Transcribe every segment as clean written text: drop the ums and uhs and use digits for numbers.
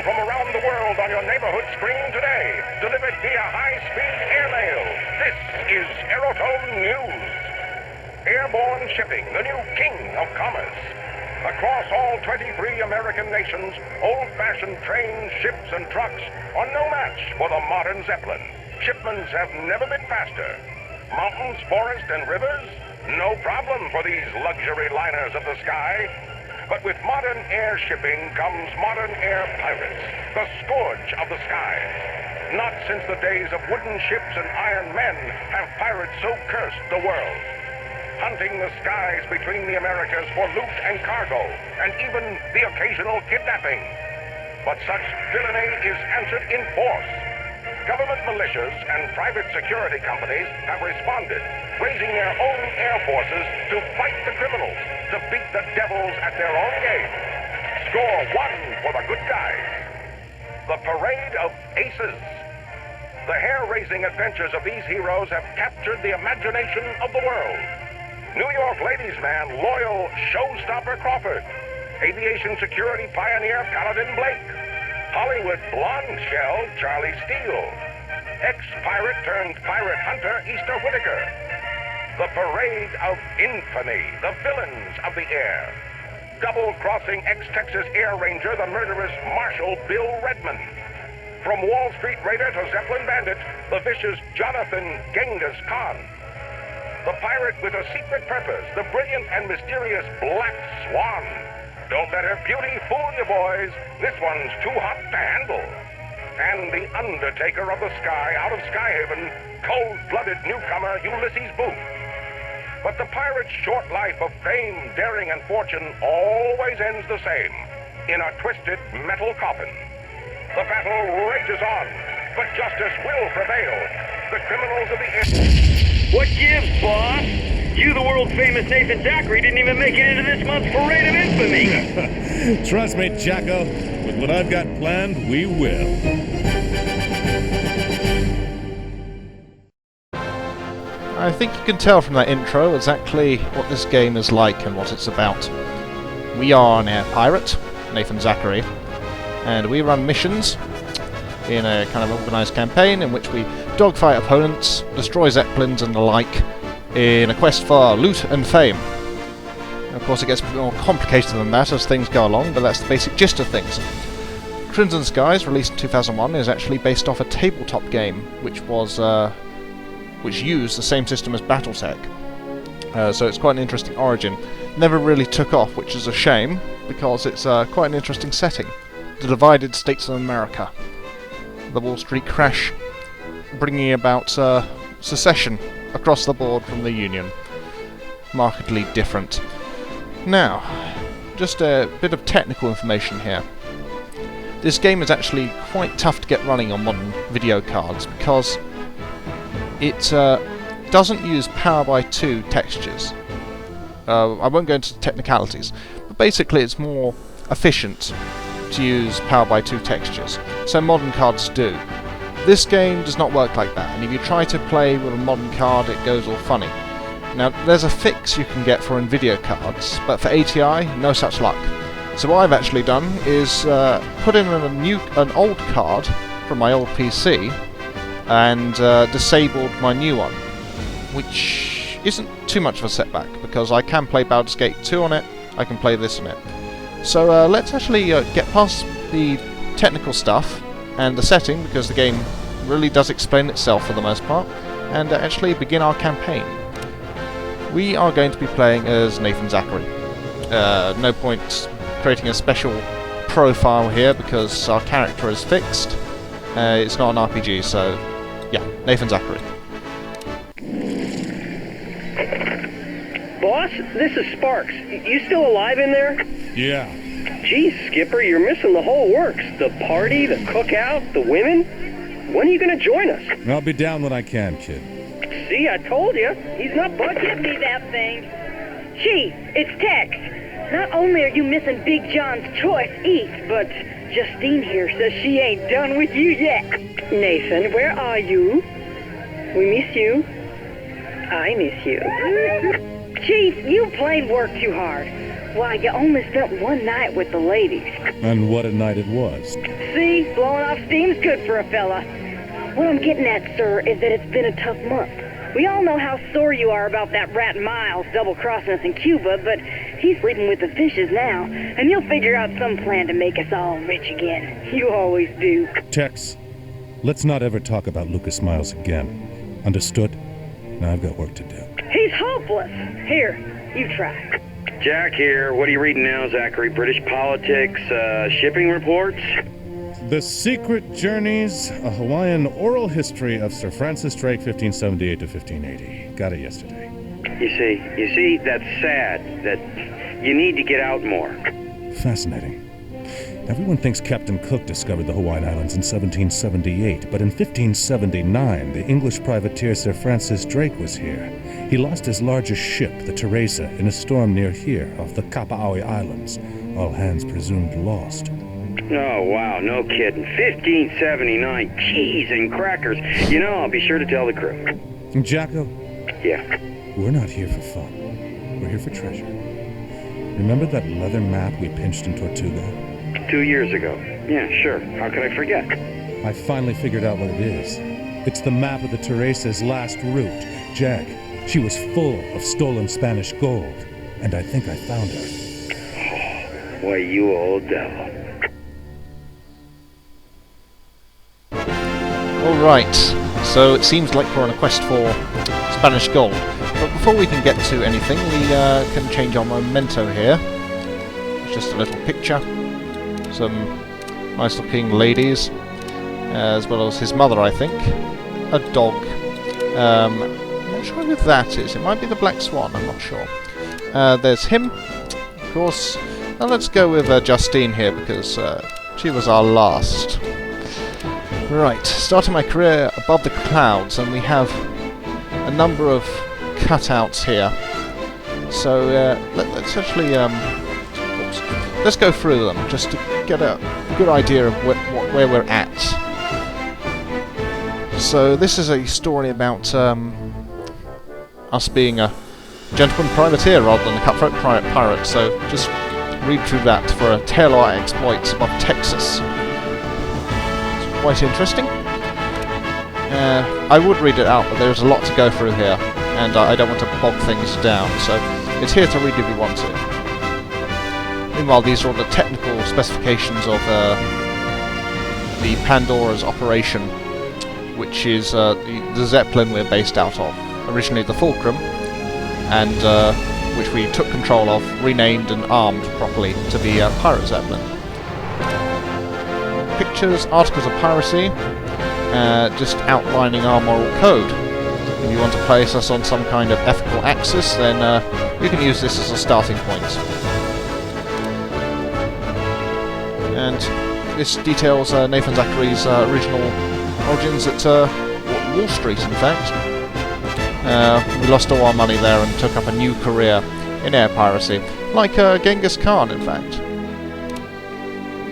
from around the world on your neighborhood screen today. Delivered via high-speed airmail. This is Aerotone News. Airborne shipping, the new king of commerce. Across all 23 American nations, old-fashioned trains, ships, and trucks are no match for the modern Zeppelin. Shipments have never been faster. Mountains, forests, and rivers, no problem for these luxury liners of the sky. But with modern air shipping comes modern air pirates, the scourge of the skies. Not since the days of wooden ships and iron men have pirates so cursed the world. Hunting the skies between the Americas for loot and cargo, and even the occasional kidnapping. But such villainy is answered in force. Government militias and private security companies have responded, raising their own air forces to fight the criminals, to beat the devils at their own game. Score one for the good guys. The Parade of Aces. The hair-raising adventures of these heroes have captured the imagination of the world. New York ladies' man, loyal showstopper Crawford. Aviation security pioneer Paladin Blake. Hollywood blonde shell Charlie Steele. Ex-pirate turned pirate hunter Easter Whittaker. The Parade of Infamy, the villains of the air. Double-crossing ex-Texas Air Ranger, the murderous Marshal Bill Redmond. From Wall Street Raider to Zeppelin Bandit, the vicious Jonathan Genghis Khan. The pirate with a secret purpose, the brilliant and mysterious Black Swan. Don't let her beauty fool you, boys. This one's too hot to handle. And the Undertaker of the Sky out of Skyhaven, cold-blooded newcomer Ulysses Booth. But the pirate's short life of fame, daring, and fortune always ends the same, in a twisted metal coffin. The battle rages on, but justice will prevail. The criminals of the air... What gives, boss? You, the world-famous Nathan Zachary, didn't even make it into this month's Parade of Infamy. Trust me, Jacko. With what I've got planned, we will. I think you can tell from that intro exactly what this game is like and what it's about. We are an air pirate, Nathan Zachary, and we run missions in a kind of organised campaign in which we dogfight opponents, destroy zeppelins and the like, in a quest for loot and fame. And of course it gets a bit more complicated than that as things go along, but that's the basic gist of things. Crimson Skies, released in 2001, is actually based off a tabletop game which used the same system as BattleTech. So it's quite an interesting origin. Never really took off, which is a shame, because it's quite an interesting setting. The divided states of America. The Wall Street crash bringing about secession across the board from the Union. Markedly different. Now, just a bit of technical information here. This game is actually quite tough to get running on modern video cards because it doesn't use Power by 2 textures. I won't go into technicalities, but basically it's more efficient to use Power by 2 textures, so modern cards do. This game does not work like that, and if you try to play with a modern card it goes all funny. Now there's a fix you can get for NVIDIA cards, but for ATI, no such luck. So what I've actually done is put in an old card from my old PC and disabled my new one, which isn't too much of a setback because I can play Baldur's Gate 2 on it, I can play this on it. So let's actually get past the technical stuff and the setting, because the game really does explain itself for the most part, and actually begin our campaign. We are going to be playing as Nathan Zachary. No point creating a special profile here because our character is fixed. It's not an RPG, so yeah, Nathan Zachary. Boss, this is Sparks. You still alive in there? Yeah. Geez, Skipper, you're missing the whole works. The party, the cookout, the women. When are you going to join us? I'll be down when I can, kid. See, I told you. He's not budging. Give me that thing. Chief, it's Tex. Not only are you missing Big John's choice eats, but Justine here says she ain't done with you yet. Nathan, where are you? We miss you. I miss you. Chief, you plain work too hard. Why, you only spent one night with the ladies. And what a night it was. See? Blowing off steam's good for a fella. What I'm getting at, sir, is that it's been a tough month. We all know how sore you are about that rat Miles double-crossing us in Cuba, but he's sleeping with the fishes now, and you'll figure out some plan to make us all rich again. You always do. Tex, let's not ever talk about Lucas Miles again. Understood? Now I've got work to do. He's hopeless. Here, you try. Jack here. What are you reading now, Zachary? British politics, shipping reports? The Secret Journeys, a Hawaiian oral history of Sir Francis Drake, 1578 to 1580. Got it yesterday. You see, that's sad. That you need to get out more. Fascinating. Everyone thinks Captain Cook discovered the Hawaiian Islands in 1778, but in 1579, the English privateer Sir Francis Drake was here. He lost his largest ship, the Teresa, in a storm near here, off the Kapa'awi Islands. All hands presumed lost. Oh, wow, no kidding. 1579, cheese and crackers. You know, I'll be sure to tell the crew. Jacko, Yeah. we're not here for fun. We're here for treasure. Remember that leather map we pinched in Tortuga? 2 years ago. Yeah, sure. How could I forget? I finally figured out what it is. It's the map of the Teresa's last route. Jack, she was full of stolen Spanish gold. And I think I found her. Why, you old devil. Alright, so it seems like we're on a quest for Spanish gold. But before we can get to anything, we can change our memento here. It's just a little picture. Some nice looking ladies, as well as his mother, I think. A dog. I'm not sure who that is. It might be the Black Swan, I'm not sure. There's him, of course. Now let's go with Justine here, because she was our last. Right, starting my career above the clouds, and we have a number of cutouts here. So let's actually let's go through them just to get a good idea of where we're at. So this is a story about us being a gentleman privateer rather than a cutthroat pirate. So just read through that for a tale of our exploits above Texas. Quite interesting. I would read it out, but there's a lot to go through here, and I don't want to bog things down, so it's here to read if you want to. Meanwhile, these are all the technical specifications of the Pandora's operation, which is the Zeppelin we're based out of. Originally the Fulcrum, and which we took control of, renamed and armed properly to be a Pirate Zeppelin. Pictures, articles of piracy, just outlining our moral code. If you want to place us on some kind of ethical axis, then you can use this as a starting point. And this details Nathan Zachary's original origins at Wall Street, in fact. We lost all our money there and took up a new career in air piracy, like Genghis Khan, in fact.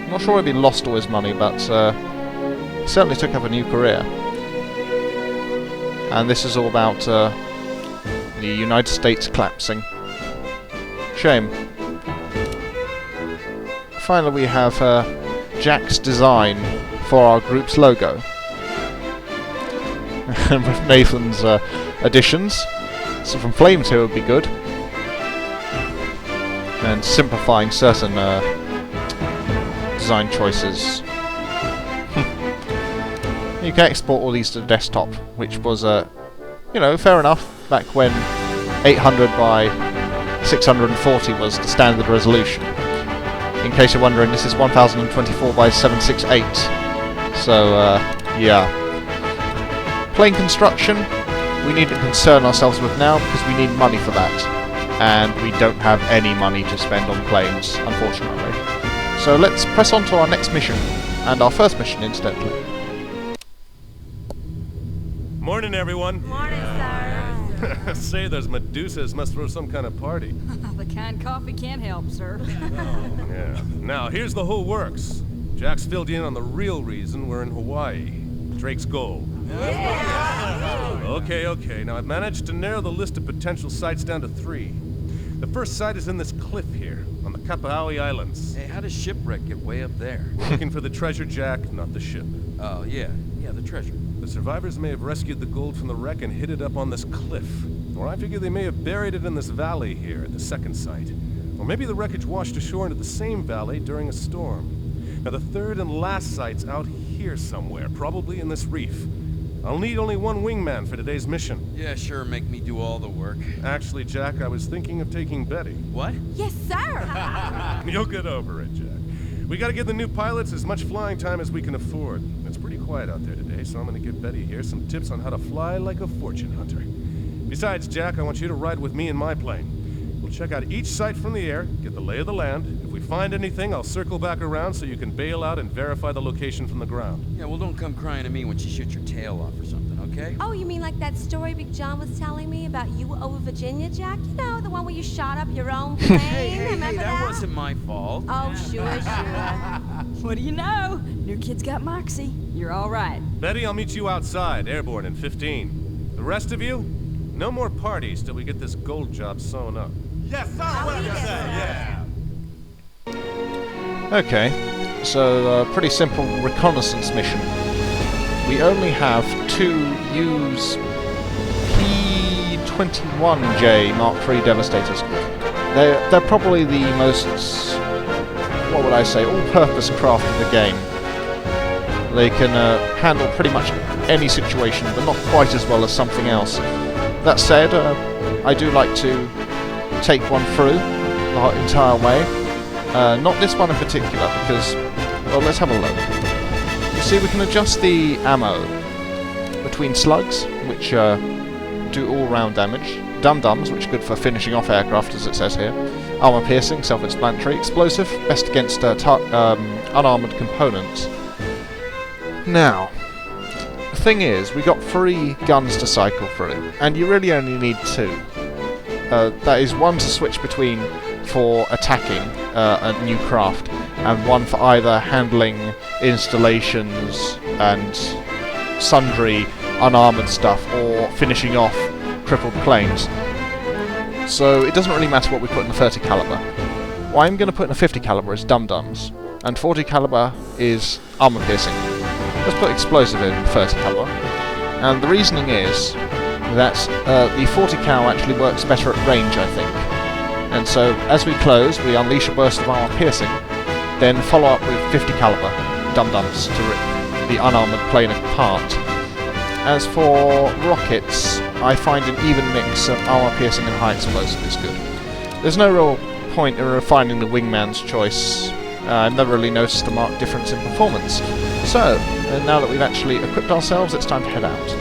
I'm not sure if he lost all his money, but he certainly took up a new career. And this is all about the United States collapsing. Shame. Finally, we have Jack's design for our group's logo. And with Nathan's additions, so from Flames here would be good. And simplifying certain design choices. You can export all these to the desktop, which was, you know, fair enough back when 800 by 640 was the standard resolution. In case you're wondering, this is 1024 by 768. So, yeah. Plane construction, we need to concern ourselves with now because we need money for that. And we don't have any money to spend on planes, unfortunately. So let's press on to our next mission, and our first mission, incidentally. Morning, everyone. Morning, sir. Say, those Medusas must throw some kind of party. The canned coffee can't help, sir. Yeah. Now, here's the whole works. Jack's filled you in on the real reason we're in Hawaii. Drake's gold. Okay. Now, I've managed to narrow the list of potential sites down to 3. The first site is in this cliff here, on the Kapaowi Islands. Hey, how does shipwreck get way up there? Looking for the treasure, Jack, not the ship. Oh, yeah, the treasure. The survivors may have rescued the gold from the wreck and hid it up on this cliff. Or I figure they may have buried it in this valley here at the second site. Or maybe the wreckage washed ashore into the same valley during a storm. Now the third and last site's out here somewhere, probably in this reef. I'll need only one wingman for today's mission. Yeah, sure, make me do all the work. Actually, Jack, I was thinking of taking Betty. What? Yes, sir. You'll get over it, Jack. We gotta give the new pilots as much flying time as we can afford. It's pretty quiet out there today, so I'm gonna give Betty here some tips on how to fly like a fortune hunter. Besides, Jack, I want you to ride with me in my plane. We'll check out each site from the air, get the lay of the land. If we find anything, I'll circle back around so you can bail out and verify the location from the ground. Yeah, well, don't come crying to me when she shoots your tail off or something, okay? Oh, you mean like that story Big John was telling me about you over Virginia, Jack? You know, the one where you shot up your own plane? Hey, Remember that wasn't my fault. Oh, sure. What do you know? New kid's got moxie. You're all right. Betty, I'll meet you outside, airborne in 15. The rest of you, no more parties till we get this gold job sewn up. Okay, so pretty simple reconnaissance mission. We only have two used P-21J Mark III Devastators. They're probably the most, what would I say, all-purpose craft in the game. They can handle pretty much any situation, but not quite as well as something else. That said, I do like to take one through the entire way. Not this one in particular, because, well, let's have a look. You see, we can adjust the ammo between slugs, which do all-round damage, dum-dums, which are good for finishing off aircraft, as it says here, armor-piercing, self-explanatory, explosive, best against unarmored components. Now, the thing is, we got 3 guns to cycle through, and you really only need 2. That is one to switch between for attacking a new craft, and one for either handling installations and sundry unarmoured stuff, or finishing off crippled planes. So it doesn't really matter what we put in the 30 caliber. What I'm going to put in the 50 caliber is dum-dums, and 40 caliber is armour piercing. Let's put explosive in 30 caliber, and the reasoning is that the 40 cal actually works better at range, I think. And so, as we close, we unleash a burst of armor piercing, then follow up with 50 caliber dum-dums to rip the unarmored plane apart. As for rockets, I find an even mix of armor piercing and high explosive is good. There's no real point in refining the wingman's choice. I've never really noticed a marked difference in performance. So, now that we've actually equipped ourselves, it's time to head out.